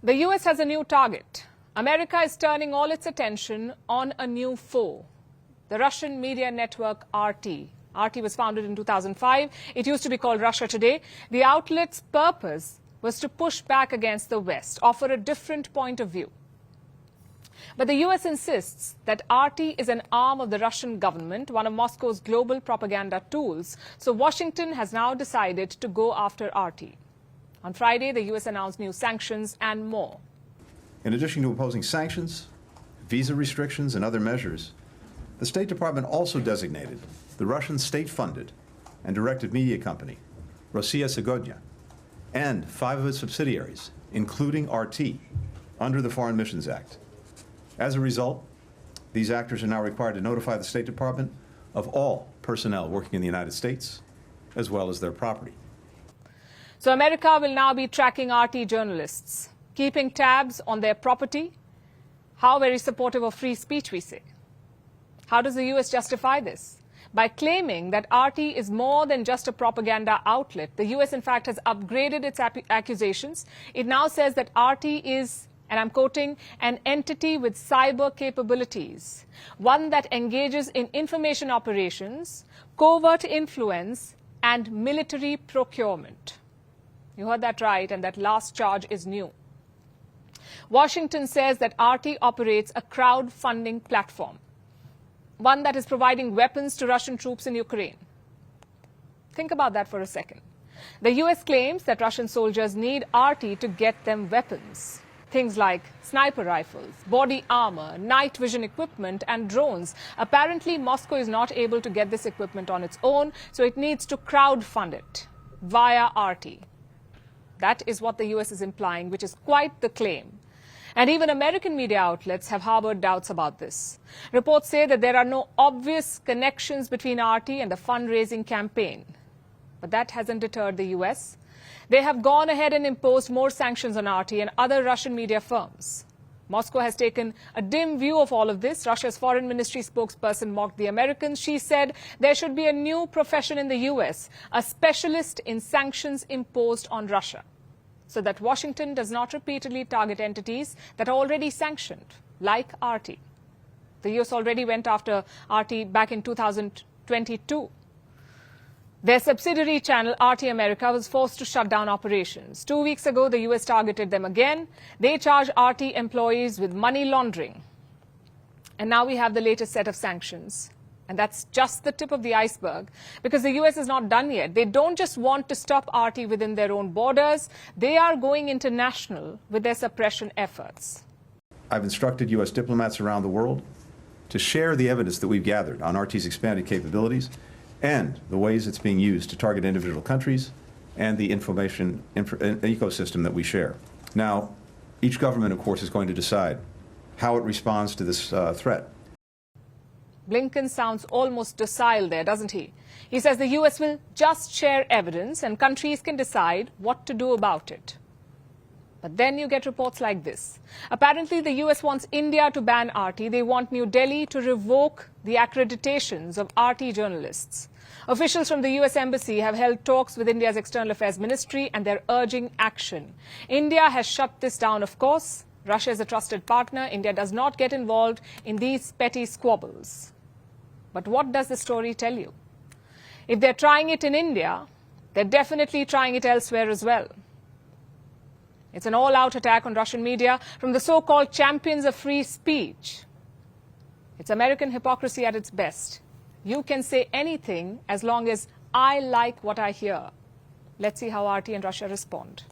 The US has a new target. America is turning all its attention on a new foe, the Russian media network RT. RT was founded in 2005. It used to be called Russia Today. The outlet's purpose was to push back against the West, offer a different point of view. But the US insists that RT is an arm of the Russian government, one of Moscow's global propaganda tools. So Washington has now decided to go after RT. On Friday, the US announced new sanctions and more. In addition to imposing sanctions, visa restrictions, and other measures, the State Department also designated the Russian state-funded and directed media company, Rossiya Segodnya, and 5 of its subsidiaries, including RT, under the Foreign Missions Act. As a result, these actors are now required to notify the State Department of all personnel working in the United States, as well as their property. So America will now be tracking RT journalists, keeping tabs on their property. How very supportive of free speech, we say. How does the US justify this? By claiming that RT is more than just a propaganda outlet. The US, in fact, has upgraded its accusations. It now says that RT is, and I'm quoting, an entity with cyber capabilities, one that engages in information operations, covert influence, and military procurement. You heard that right, and that last charge is new. Washington says that RT operates a crowdfunding platform, one that is providing weapons to Russian troops in Ukraine. Think about that for a second. The US claims that Russian soldiers need RT to get them weapons. Things like sniper rifles, body armor, night vision equipment, and drones. Apparently, Moscow is not able to get this equipment on its own, so it needs to crowdfund it via RT. That is what the US is implying, which is quite the claim. And even American media outlets have harbored doubts about this. Reports say that there are no obvious connections between RT and the fundraising campaign. But that hasn't deterred the US. They have gone ahead and imposed more sanctions on RT and other Russian media firms. Moscow has taken a dim view of all of this. Russia's foreign ministry spokesperson mocked the Americans. She said there should be a new profession in the US, a specialist in sanctions imposed on Russia, so that Washington does not repeatedly target entities that are already sanctioned, like RT. The US already went after RT back in 2022. Their subsidiary channel, RT America, was forced to shut down operations. 2 weeks ago, the US targeted them again. They charged RT employees with money laundering. And now we have the latest set of sanctions. And that's just the tip of the iceberg, because the US is not done yet. They don't just want to stop RT within their own borders. They are going international with their suppression efforts. I've instructed US diplomats around the world to share the evidence that we've gathered on RT's expanded capabilities and the ways it's being used to target individual countries and the information ecosystem that we share. Now, each government, of course, is going to decide how it responds to this threat. Blinken sounds almost docile there, doesn't he? He says the US will just share evidence and countries can decide what to do about it. But then you get reports like this. Apparently, the US wants India to ban RT. They want New Delhi to revoke the accreditations of RT journalists. Officials from the US Embassy have held talks with India's External Affairs Ministry, and they're urging action. India has shut this down, of course. Russia is a trusted partner. India does not get involved in these petty squabbles. But what does the story tell you? If they're trying it in India, they're definitely trying it elsewhere as well. It's an all-out attack on Russian media from the so-called champions of free speech. It's American hypocrisy at its best. You can say anything as long as I like what I hear. Let's see how RT and Russia respond.